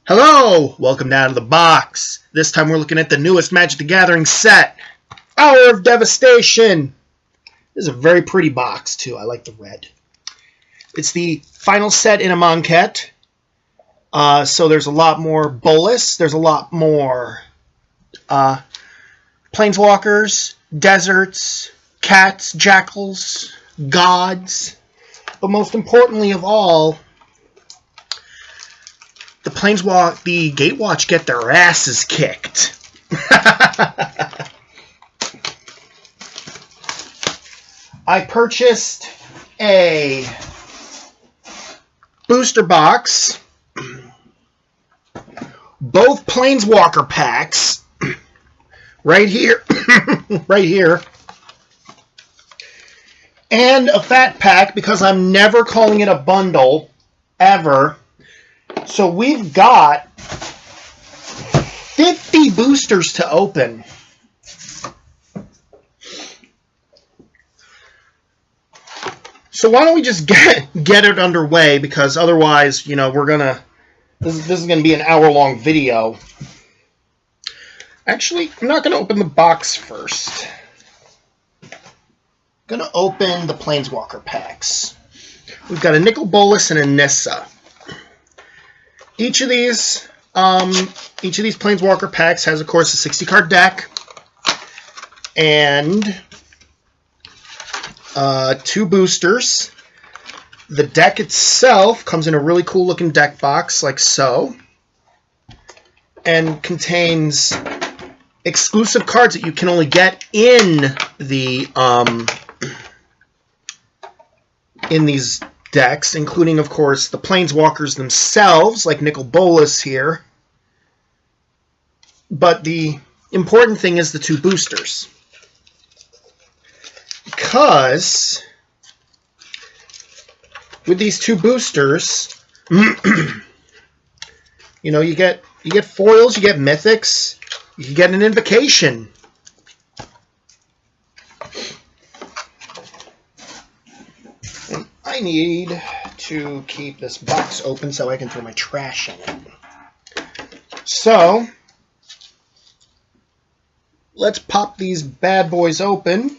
Hello! Welcome down to the box. This time we're looking at the newest Magic the Gathering set, Hour of Devastation. This is a very pretty box, too. I like the red. It's the final set in a Monket. So there's a lot more Bolas. There's a lot more Planeswalkers, Deserts, Cats, Jackals, Gods. But most importantly of all, the Gatewatch get their asses kicked. I purchased a booster box, both Planeswalker packs, right here, right here, and a fat pack because I'm never calling it a bundle, ever. So we've got 50 boosters to open. So why don't we just get it underway, because otherwise, you know, this is gonna be an hour-long video. Actually, I'm not gonna open the box first. I'm gonna open the Planeswalker packs. We've got a Nicol Bolas and a Nissa. Each of these Planeswalker packs has, of course, a 60-card deck and 2 boosters. The deck itself comes in a really cool-looking deck box, like so, and contains exclusive cards that you can only get in the in these decks, including, of course, the Planeswalkers themselves, like Nicol Bolas here. But the important thing is the 2 boosters. Because with these 2 boosters, you know, you get foils, you get mythics, you can get an invocation. I need to keep this box open so I can throw my trash in it. So, let's pop these bad boys open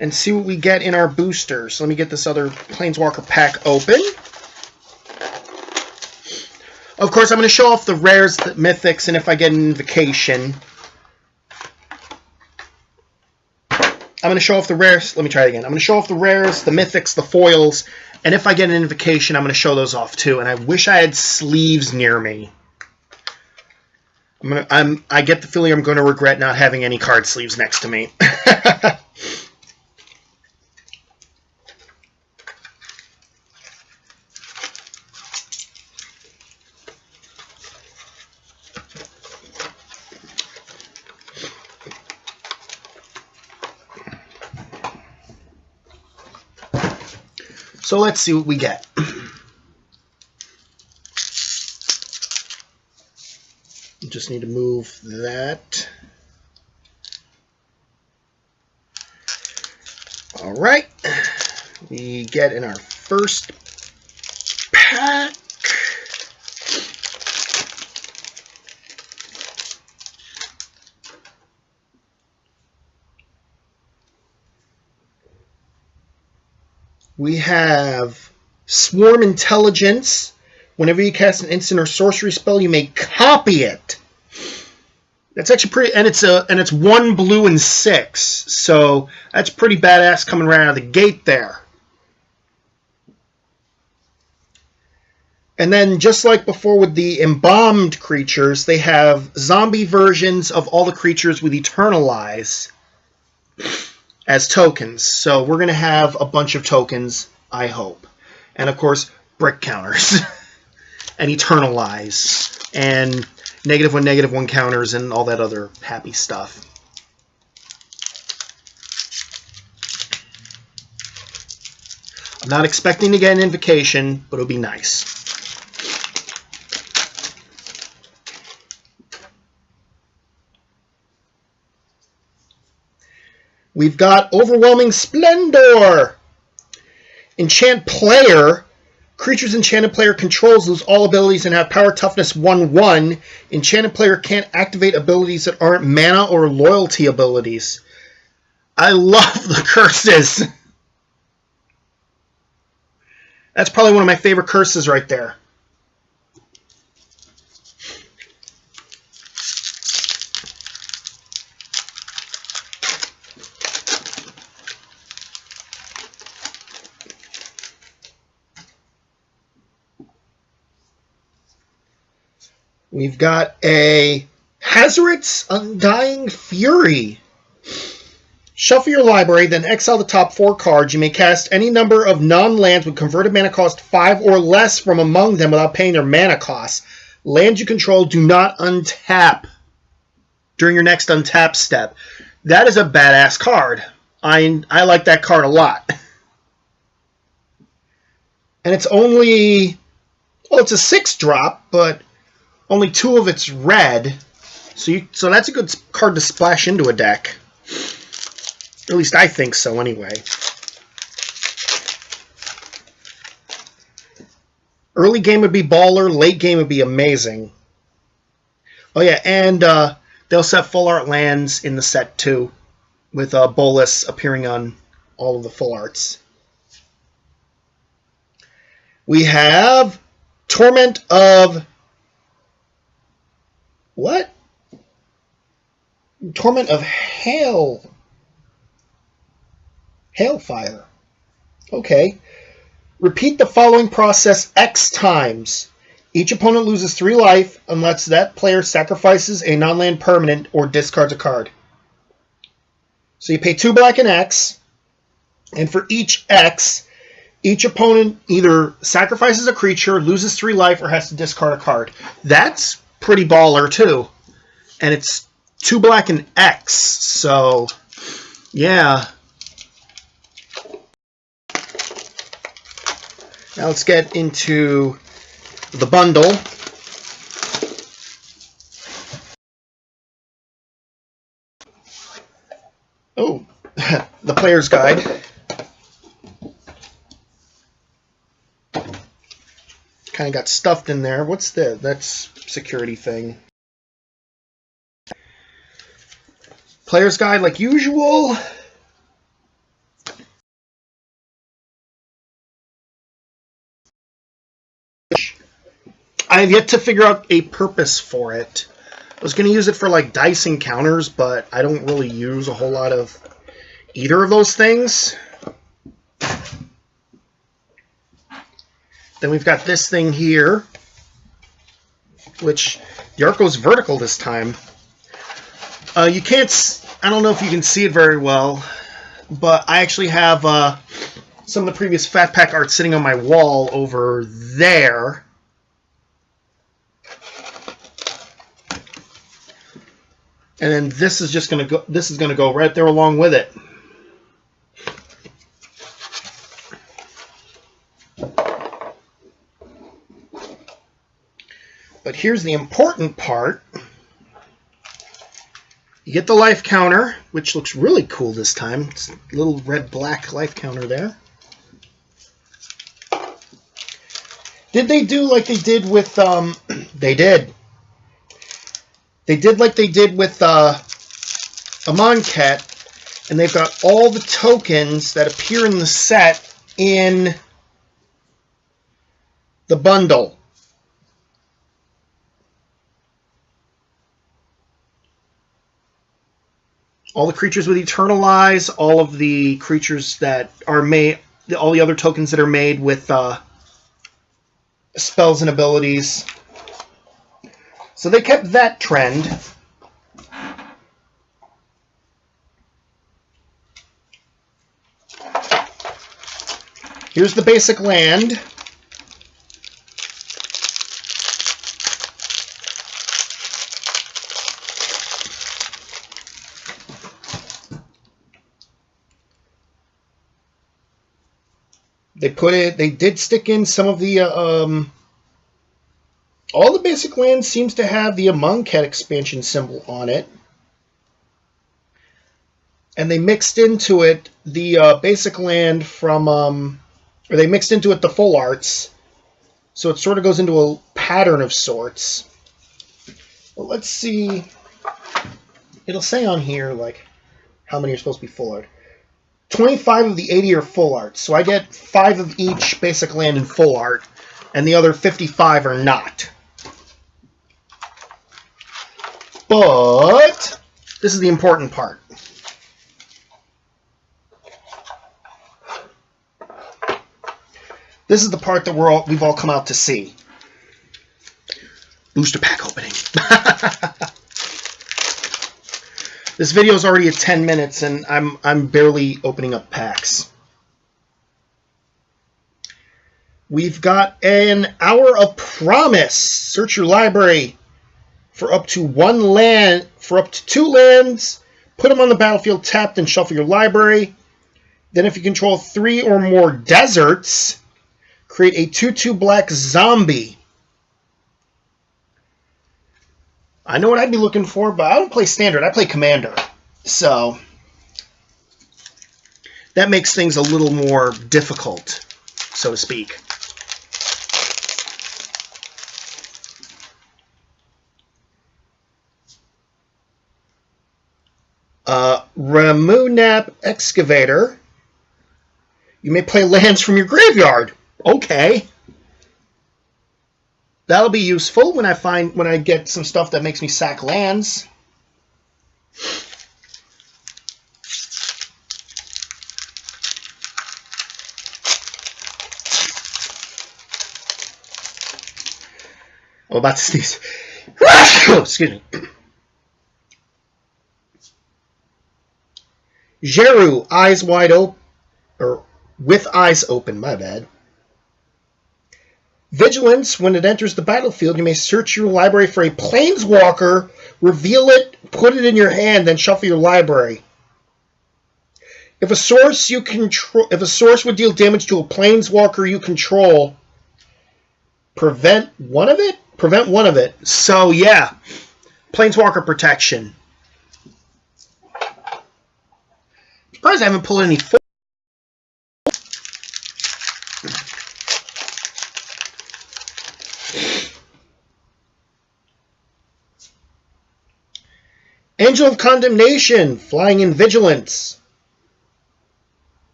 and see what we get in our boosters. Let me get this other Planeswalker pack open. Of course, I'm going to show off the rares, the mythics, and if I get an invocation. I'm going to show off the rares. Let me try it again. I'm going to show off the rares, the mythics, the foils, and if I get an invocation, I'm going to show those off too. And I wish I had sleeves near me. I get the feeling I'm going to regret not having any card sleeves next to me. So let's see what we get. Just need to move that. All right. We get in our first pack. We have Swarm Intelligence. Whenever you cast an instant or sorcery spell, you may copy it. That's actually pretty, and it's 1 blue and 6, so that's pretty badass coming right out of the gate there. And then, just like before with the embalmed creatures, they have zombie versions of all the creatures with Eternalize as tokens. So we're going to have a bunch of tokens, I hope. And of course, brick counters. And Eternalize. And -1/-1 counters and all that other happy stuff. I'm not expecting to get an invocation, but it'll be nice. We've got Overwhelming Splendor. Enchant player Creatures enchanted player controls lose all abilities and have power toughness 1/1. Enchanted player can't activate abilities that aren't mana or loyalty abilities. I love the curses. That's probably one of my favorite curses right there. We've got a Hazoret's Undying Fury. Shuffle your library, then exile the top 4 cards. You may cast any number of non-lands with converted mana cost 5 or less from among them without paying their mana costs. Lands you control do not untap during your next untap step. That is a badass card. I like that card a lot. And it's only... well, it's a 6-drop, but only 2 of it's red. So that's a good card to splash into a deck. At least I think so, anyway. Early game would be baller. Late game would be amazing. Oh, yeah, and they also have full art lands in the set, too, with Bolas appearing on all of the full arts. We have Torment of... what? Torment of Hail... Hailfire. Okay. Repeat the following process X times. Each opponent loses 3 life unless that player sacrifices a non-land permanent or discards a card. So you pay 2 black and X, and for each X, each opponent either sacrifices a creature, loses 3 life, or has to discard a card. That's pretty baller, too. And it's 2 black and X, so yeah. Now let's get into the bundle. Oh, the player's guide. Kind of got stuffed in there. What's this? That's security thing. Player's guide like usual. I have yet to figure out a purpose for it. I was going to use it for like dice encounters, but I don't really use a whole lot of either of those things. Then we've got this thing here, which the art goes vertical this time. You can't, I don't know if you can see it very well, but I actually have some of the previous Fat Pack art sitting on my wall over there. And then this is just going to go. This is going to go right there along with it. But here's the important part. You get the life counter, which looks really cool this time. It's a little red-black life counter there. Did they do like they did with... they did. They did like they did with Amonkhet, and they've got all the tokens that appear in the set in the bundle. All the creatures with Eternal Eyes, all of the creatures that are made, all the other tokens that are made with spells and abilities. So they kept that trend. Here's the basic land. They did stick in some of the all the basic lands seems to have the Amonkhet expansion symbol on it. And they mixed into it the basic land from, or they mixed into it the full arts So it sort of goes into a pattern of sorts. Well, let's see. It'll say on here, like, how many are supposed to be full art. 25 of the 80 are full art. So I get 5 of each basic land in full art, and the other 55 are not. But this is the important part. This is the part that we've all come out to see. Booster pack opening. This video is already at 10 minutes, and I'm barely opening up packs. We've got an Hour of Promise. Search your library for up to 1 land, for up to 2 lands. Put them on the battlefield tapped and shuffle your library. Then if you control 3 or more deserts, create a 2/2 black zombie. I know what I'd be looking for, but I don't play standard. I play commander. So that makes things a little more difficult, so to speak. Ramunap Excavator. You may play lands from your graveyard. Okay. That'll be useful when I get some stuff that makes me sack lands. I'm about to sneeze. Excuse me. Jeru, eyes wide open, or with eyes open, my bad. Vigilance, when it enters the battlefield, you may search your library for a planeswalker, reveal it, put it in your hand, then shuffle your library. If a source would deal damage to a planeswalker you control, prevent one of it. So yeah, planeswalker protection. I'm surprised I haven't pulled any. Angel of Condemnation, flying in Vigilance.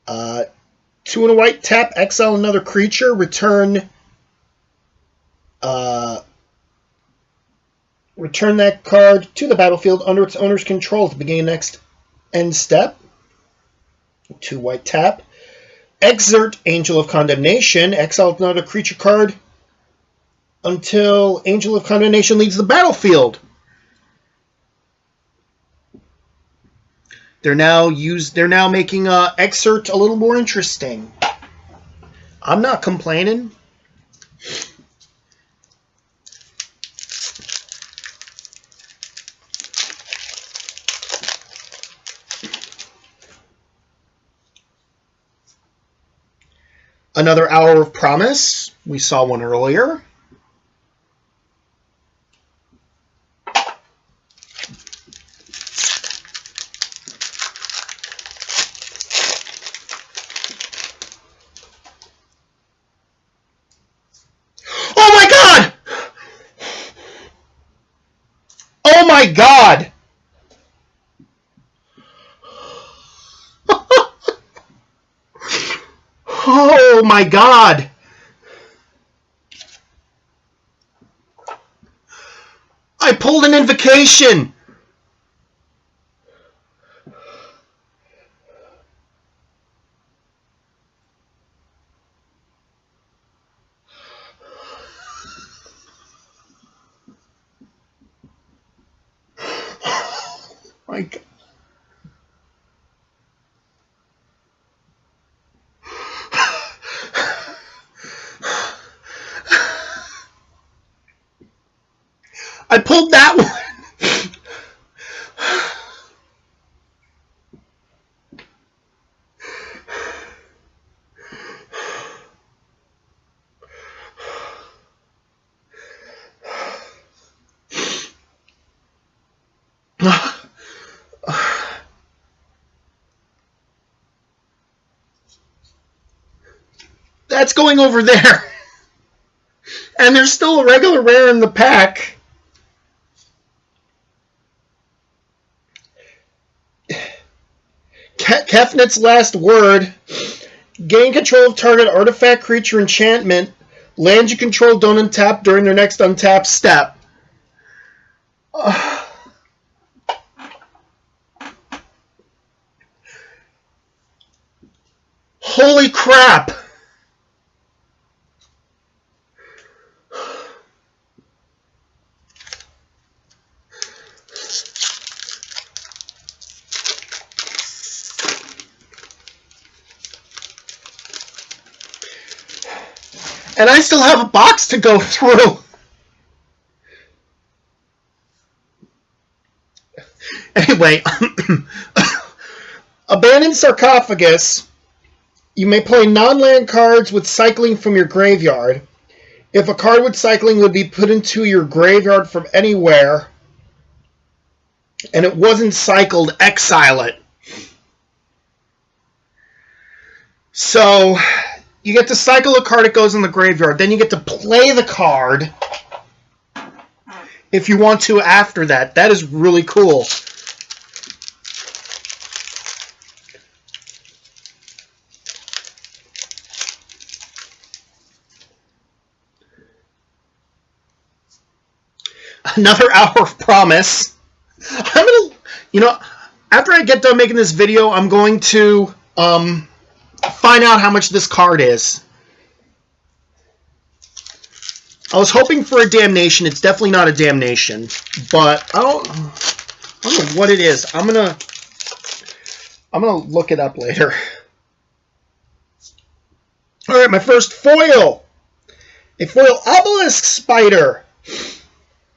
2 and a white, tap, exile another creature, return that card to the battlefield under its owner's control to begin next end step. 2 white, tap. Exert Angel of Condemnation, exile another creature card until Angel of Condemnation leaves the battlefield. They're now making Exert a little more interesting. I'm not complaining. Another Hour of Promise. We saw one earlier. Oh my god! Oh my god! I pulled an invocation! My god. I pulled that one. That's going over there. And there's still a regular rare in the pack. Kefnit's Last Word. Gain control of target artifact, creature, enchantment. Lands you control don't untap during their next untap step. Holy crap! And I still have a box to go through. Anyway, Abandoned Sarcophagus. You may play non-land cards with cycling from your graveyard. If a card with cycling would be put into your graveyard from anywhere, and it wasn't cycled, exile it. So you get to cycle a card, it goes in the graveyard. Then you get to play the card if you want to after that. That is really cool. Another Hour of Promise. I'm gonna, after I get done making this video, I'm going to find out how much this card is. I was hoping for a Damnation. It's definitely not a Damnation, but I don't know what it is. I'm gonna look it up later. All right, my first foil. A foil Obelisk Spider.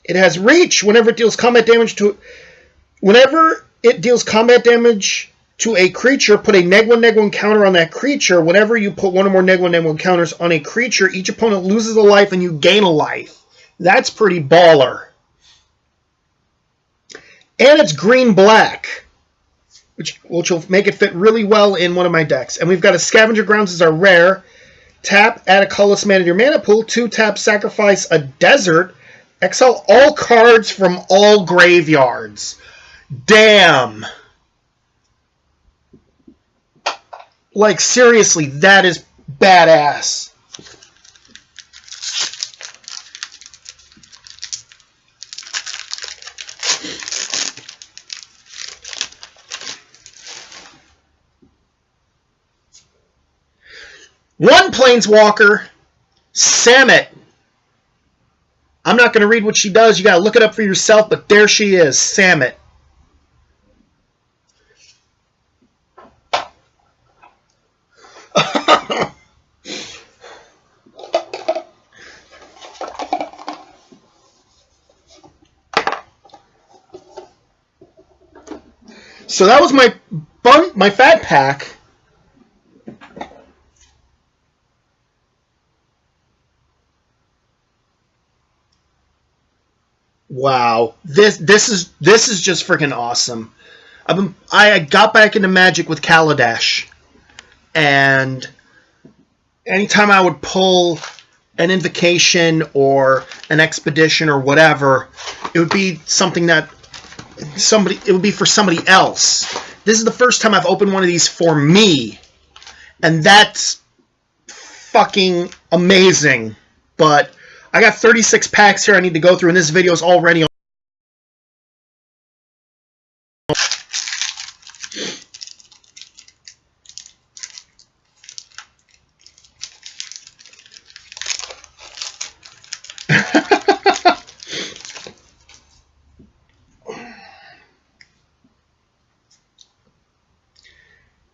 It has reach. Whenever it deals combat damage to a creature, put a -1/-1 counter on that creature. Whenever you put one or more -1/-1 counters on a creature, each opponent loses a life and you gain a life. That's pretty baller. And it's green-black, which will make it fit really well in one of my decks. And we've got a Scavenger Grounds as our rare. Tap, add a colorless mana to your mana pool. 2 tap, sacrifice a desert. Exile all cards from all graveyards. Damn. Like, seriously, that is badass. One Planeswalker, Samet. I'm not going to read what she does. You got to look it up for yourself, but there she is, Samet. So that was my fat pack. Wow, this is just freaking awesome. I got back into Magic with Kaladesh, and anytime I would pull an invocation or an expedition or whatever, it would be something that it would be for somebody else. This is the first time I've opened one of these for me, and that's fucking amazing. But I got 36 packs here I need to go through, and this video is already on.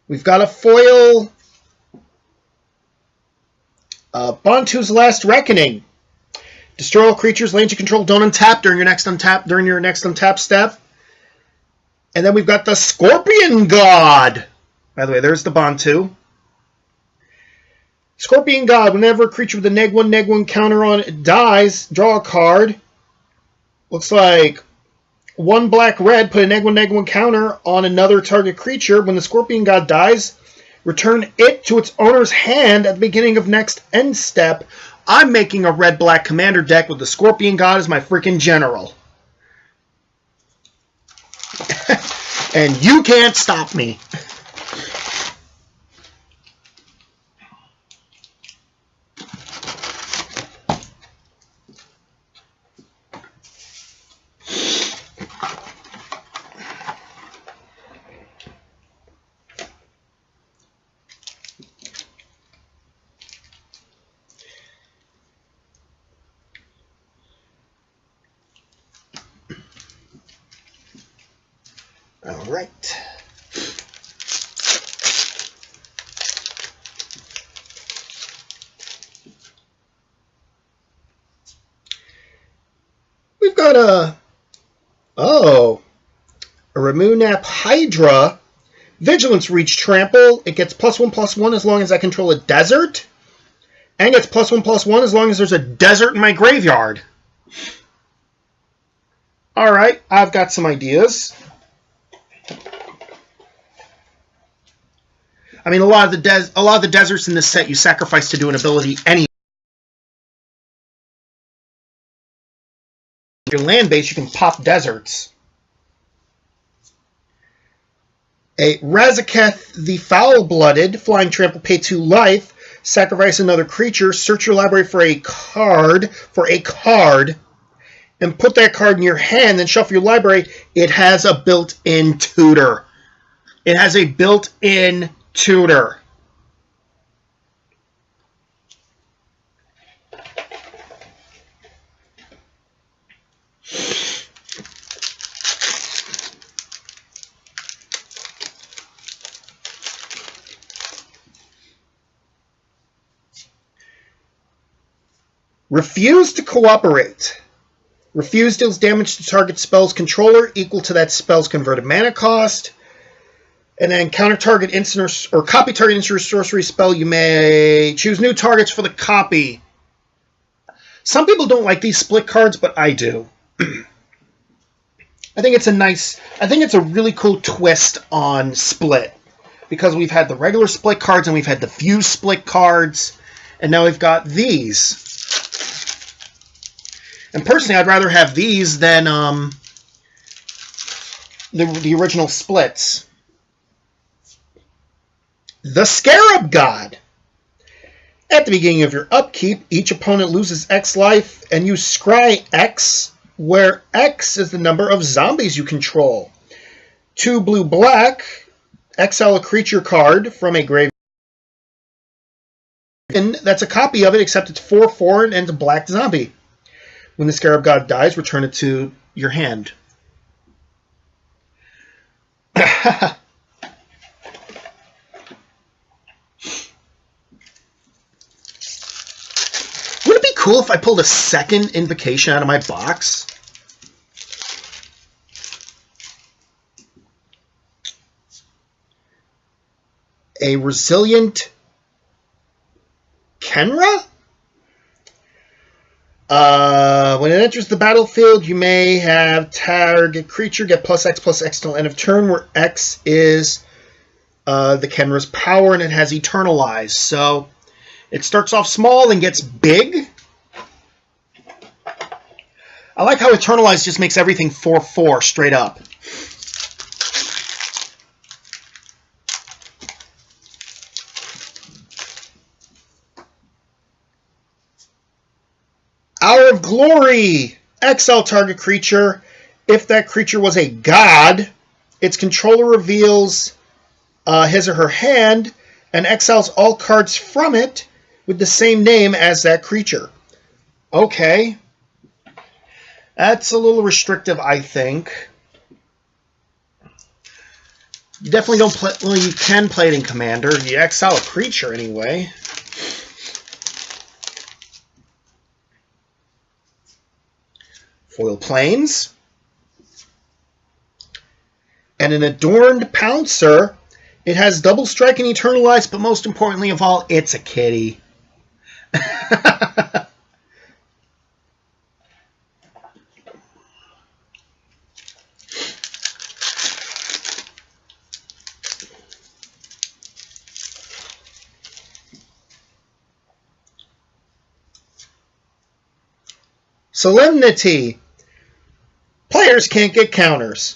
We've got a foil Bontu's Last Reckoning. Destroy all creatures, lands you control don't untap during your next untap step. And then we've got the Scorpion God. By the way, there's the Bontu. Scorpion God. Whenever a creature with a -1/-1 counter on it dies, draw a card. Looks like 1 black-red, put a -1/-1 counter on another target creature. When the Scorpion God dies, return it to its owner's hand at the beginning of next end step. I'm making a red-black commander deck with the Scorpion God as my freaking general. And you can't stop me. All right. We've got a Ramunap Hydra. Vigilance Reach Trample. It gets +1/+1 as long as I control a desert. And gets +1/+1 as long as there's a desert in my graveyard. Alright, I've got some ideas. I mean, a lot of the deserts in this set you sacrifice to do an ability anyway. Your land base, you can pop deserts. A Razaketh the Foul-Blooded, flying trample, pay 2 life, sacrifice another creature, search your library for a card, and put that card in your hand, then shuffle your library. It has a built-in tutor. It has a built-in tutor. Refuse to cooperate. Refuse deals damage to target spell's controller equal to that spell's converted mana cost. And then counter target instant or copy target instant or sorcery spell. You may choose new targets for the copy. Some people don't like these split cards, but I do. I think it's a really cool twist on split. Because we've had the regular split cards and we've had the fuse split cards. And now we've got these. And personally, I'd rather have these than the original splits. The Scarab God. At the beginning of your upkeep, each opponent loses X life, and you scry X, where X is the number of zombies you control. 2 blue-black, exile a creature card from a graveyard. That's a copy of it, except it's 4/4 and it's a black zombie. When the Scarab God dies, return it to your hand. Would it be cool if I pulled a second invocation out of my box? A Resilient Kenra? When it enters the battlefield, you may have target creature get +X/+X till end of turn, where X is the Kenra's power, and it has Eternalize. So it starts off small and gets big. I like how Eternalize just makes everything 4/4 straight up. Hour of Glory. Exile target creature. If that creature was a god, its controller reveals his or her hand and exiles all cards from it with the same name as that creature. Okay. That's a little restrictive, I think. You definitely don't play... Well, you can play it in Commander. You exile a creature anyway. Foil Plains. And an Adorned Pouncer. It has double strike and Eternalize, but most importantly of all, it's a kitty. Solemnity. Players can't get counters.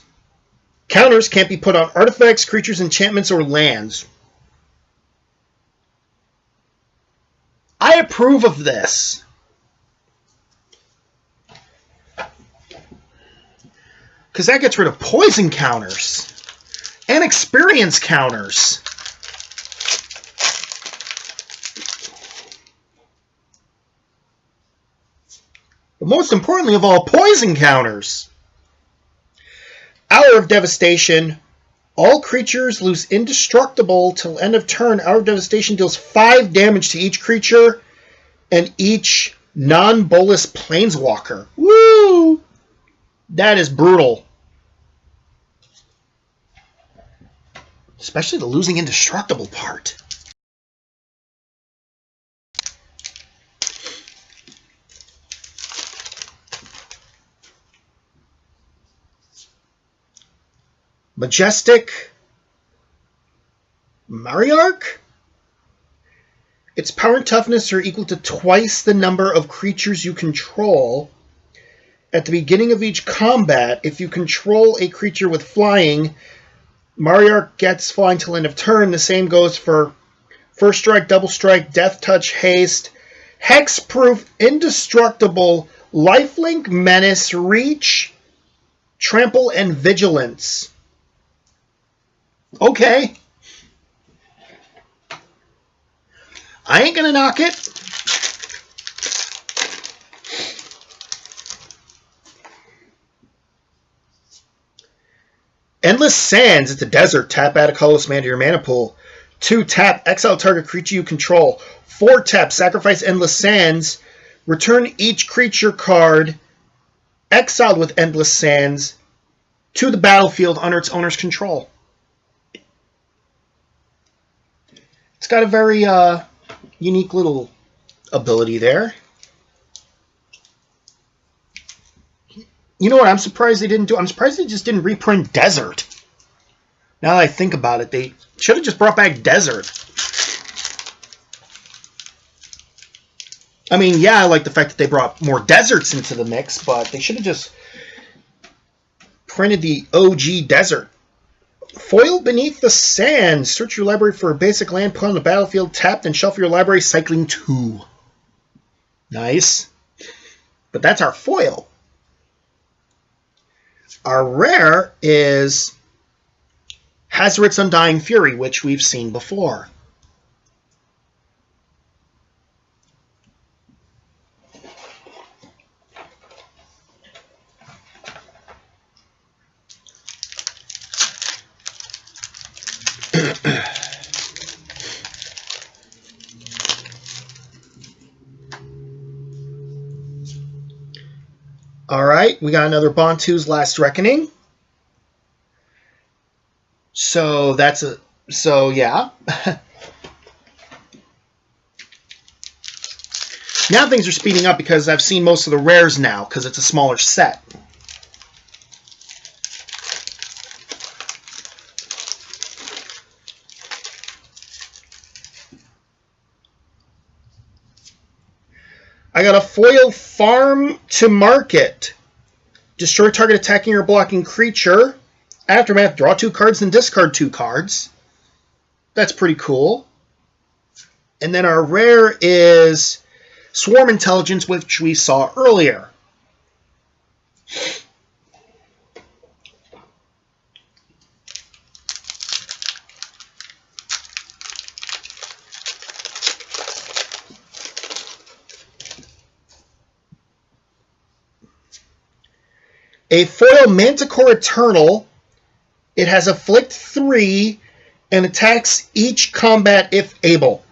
Counters can't be put on artifacts, creatures, enchantments, or lands. I approve of this. Because that gets rid of poison counters. And experience counters. But most importantly of all, poison counters. Hour of Devastation. All creatures lose indestructible till end of turn. Hour of Devastation deals 5 damage to each creature and each non-Bolas planeswalker. Woo! That is brutal. Especially the losing indestructible part. Majestic Mariarch? Its power and toughness are equal to twice the number of creatures you control. At the beginning of each combat, if you control a creature with flying, Mariarch gets flying till end of turn. The same goes for First Strike, Double Strike, Death Touch, Haste, Hexproof, Indestructible, Lifelink, Menace, Reach, Trample, and Vigilance. Okay. I ain't gonna knock it. Endless Sands. It's a desert. Tap, add a colorless mana to your mana pool. 2 tap, exile target creature you control. 4 tap, sacrifice Endless Sands. Return each creature card exiled with Endless Sands to the battlefield under its owner's control. It's got a very unique little ability there. You know what I'm surprised they didn't do? I'm surprised they just didn't reprint Desert. Now that I think about it, they should have just brought back Desert. I mean, yeah, I like the fact that they brought more deserts into the mix, but they should have just printed the OG Desert. Foil Beneath the Sands. Search your library for a basic land, put on the battlefield, tapped, and shuffle your library, cycling 2. Nice. But that's our foil. Our rare is Hazoret's Undying Fury, which we've seen before. All right, we got another Bontu's Last Reckoning. So that's a yeah. Now things are speeding up because I've seen most of the rares now because it's a smaller set. I got a foil Farm to Market. Destroy target attacking or blocking creature. Aftermath, draw 2 cards and discard 2 cards. That's pretty cool. And then our rare is Swarm Intelligence, which we saw earlier. A foil Manticore Eternal. It has Afflict 3 and attacks each combat if able.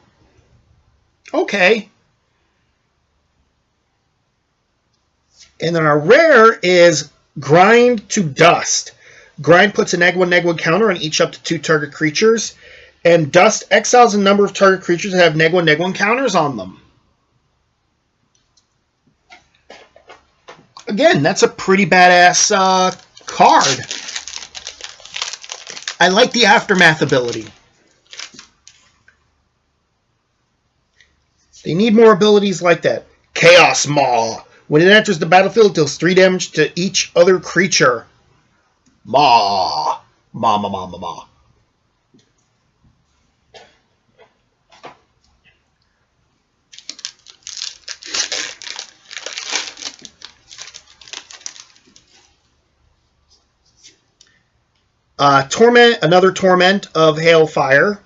Okay. And then our rare is Grind to Dust. Grind puts a -1/-1 counter on each up to 2 target creatures. And Dust exiles a number of target creatures that have -1/-1 counters on them. Again, that's a pretty badass card. I like the Aftermath ability. They need more abilities like that. Chaos Maw. When it enters the battlefield, it deals 3 damage to each other creature. Ma. Ma, ma, ma, ma, ma. Torment, another Torment of Hailfire.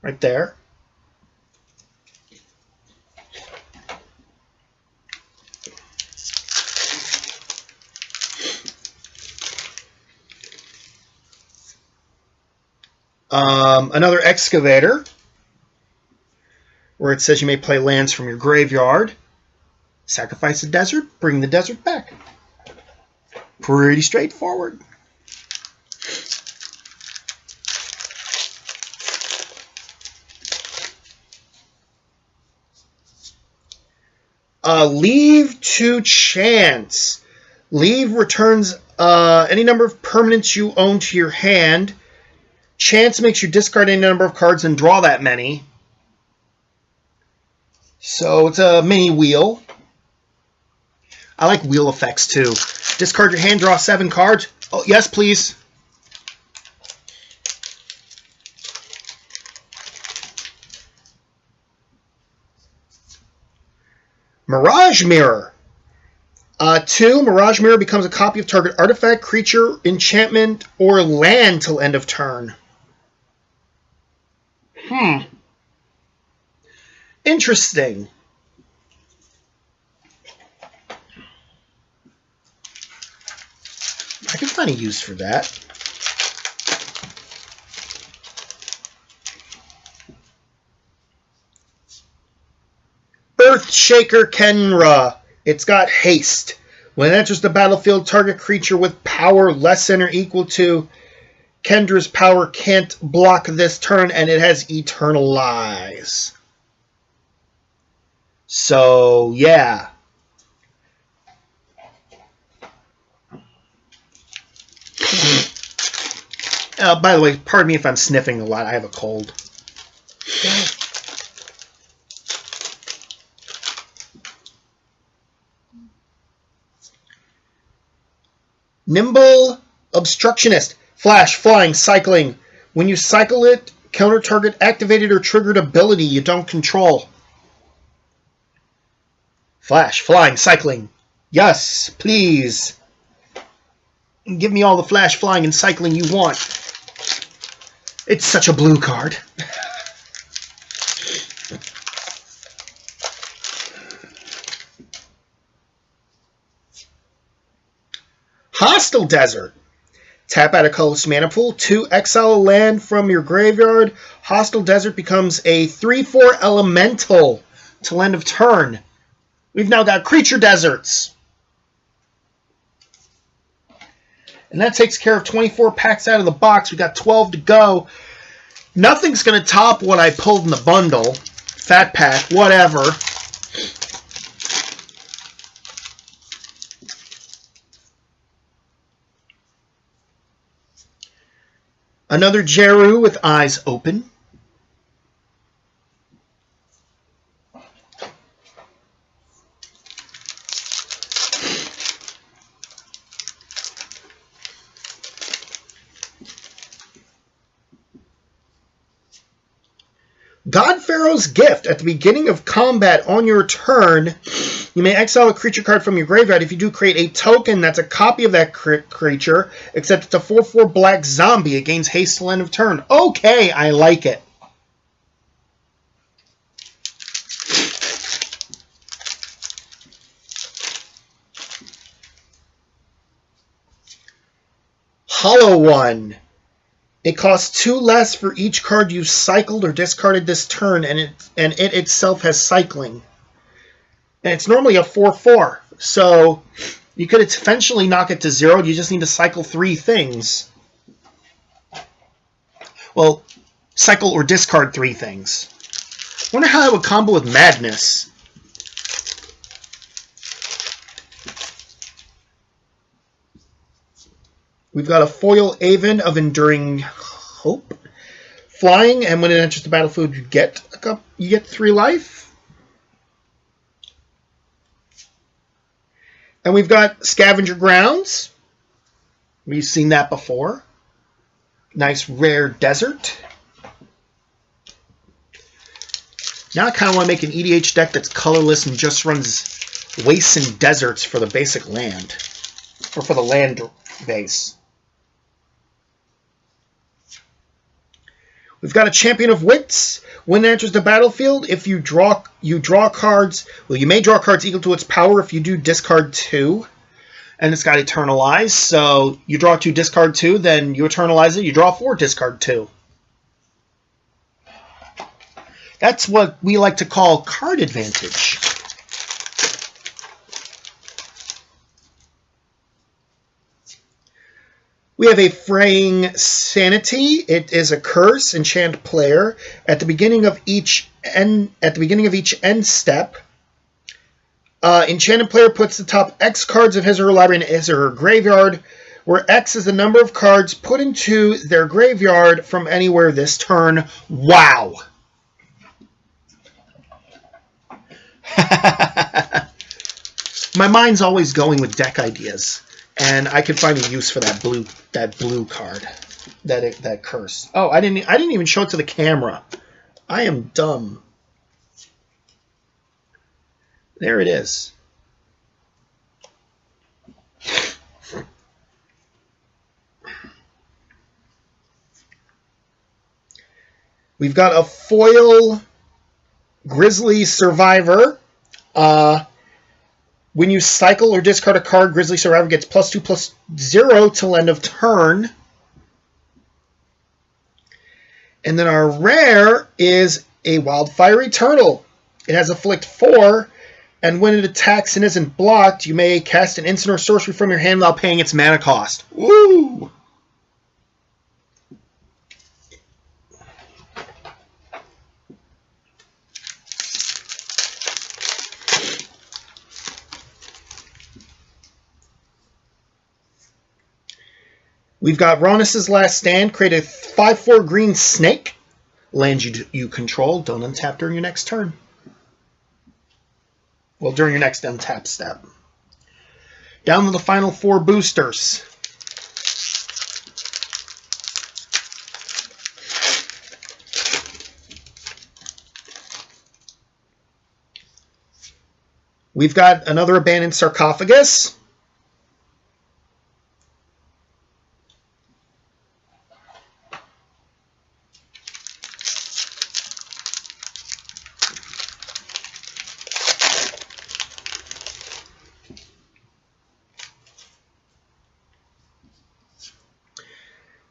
Right there. Another Excavator, where it says you may play lands from your graveyard. Sacrifice the desert, bring the desert back. Pretty straightforward. Leave to chance. Leave returns any number of permanents you own to your hand. Chance makes you discard any number of cards and draw that many. So it's a mini wheel. I like wheel effects too. Discard your hand, draw 7 cards. Oh, yes, please. Mirage Mirror. 2, Mirage Mirror becomes a copy of target artifact, creature, enchantment, or land till end of turn. Interesting. I can find a use for that. Earthshaker Kenra. It's got haste. When it enters the battlefield, target creature with power less than or equal to Kendra's power can't block this turn, and it has Eternalize. So, yeah. By the way, pardon me if I'm sniffing a lot. I have a cold. Nimble Obstructionist. Flash, flying, cycling. When you cycle it, counter target activated or triggered ability you don't control. Flash, flying, cycling. Yes, please. Give me all the flash, flying, and cycling you want. It's such a blue card. Hostile Desert. Tap out a colorless mana pool. 2, exile a land from your graveyard. Hostile Desert becomes a 3/4 elemental till end of turn. We've now got creature deserts. And that takes care of 24 packs out of the box. We got 12 to go. Nothing's going to top what I pulled in the bundle. Fat pack, whatever. Another Jeru with eyes open. God Pharaoh's Gift. At the beginning of combat on your turn, you may exile a creature card from your graveyard. If you do, create a token that's a copy of that creature, except it's a 4/4 black zombie. It gains haste till end of turn. Okay, I like it. Hollow One. It costs 2 less for each card you've cycled or discarded this turn, and it itself has cycling. And it's normally a 4/4, so you could eventually knock it to 0. You just need to cycle 3 things. Well, cycle or discard 3 things. Wonder how that would combo with Madness. We've got a foil Aven of Enduring Hope. Flying, and when it enters the battlefield, you get 3 life. And we've got Scavenger Grounds. We've seen that before. Nice rare desert. Now I kind of want to make an EDH deck that's colorless and just runs wastes and deserts for the basic land. Or for the land base. We've got a Champion of Wits. When it enters the battlefield, if you draw cards. Well, you may draw cards equal to its power. If you do, discard 2. And it's got Eternalize. So you draw 2, discard 2. Then you Eternalize it. You draw 4, discard 2. That's what we like to call card advantage. We have a Fraying Sanity. It is a curse. Enchant player at the beginning of each end step. Enchanted player puts the top X cards of his or her library in his or her graveyard, where X is the number of cards put into their graveyard from anywhere this turn. Wow. My mind's always going with deck ideas, and I could find a use for that blue card, that curse. Oh, I didn't even show it to the camera. I am dumb. There it is. We've got a foil Grizzly Survivor. When you cycle or discard a card, Grizzly Survivor gets +2/+0 till end of turn. And then our rare is a Wildfiery Turtle. It has Afflict 4, and when it attacks and isn't blocked, you may cast an instant or sorcery from your hand without paying its mana cost. Woo! We've got Ronus' Last Stand. Create a 5/4 green snake. Lands you control. Don't untap during your next turn. Well, during your next untap step. Down to the final 4 boosters. We've got another Abandoned Sarcophagus.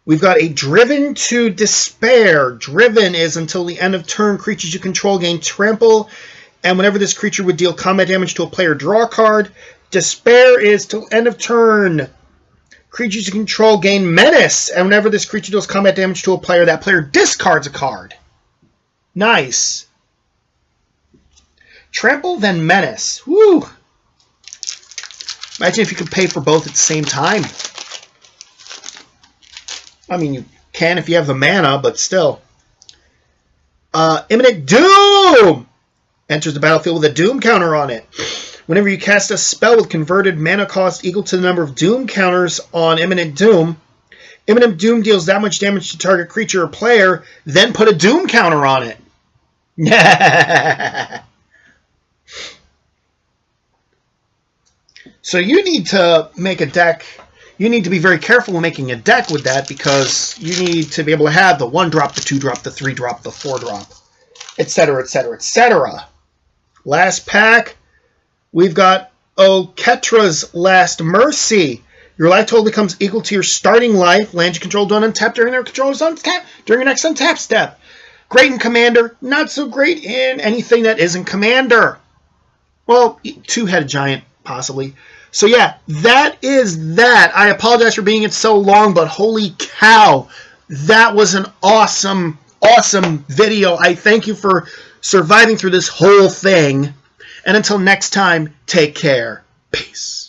We've got a Driven to Despair. Driven is until the end of turn, creatures you control gain trample, and whenever this creature would deal combat damage to a player, draw a card. Despair is till end of turn. Creatures you control gain menace, and whenever this creature deals combat damage to a player, that player discards a card. Nice. Trample, then menace. Woo! Imagine if you could pay for both at the same time. I mean, you can if you have the mana, but still. Imminent Doom! Enters the battlefield with a Doom counter on it. Whenever you cast a spell with converted mana cost equal to the number of Doom counters on Imminent Doom deals that much damage to target creature or player, then put a Doom counter on it. So you need to make a deck. You need to be very careful when making a deck with that, because you need to be able to have the 1-drop, the 2-drop, the 3-drop, the 4-drop, etc., etc., etc. Last pack, we've got Oketra's Last Mercy. Your life total becomes equal to your starting life. Lands you control don't untap during their controller's untap during your next untap step. Great in Commander, not so great in anything that isn't Commander. Well, Two-Headed Giant, possibly. So yeah, that is that. I apologize for being it so long, but holy cow, that was an awesome, awesome video. I thank you for surviving through this whole thing. And until next time, take care. Peace.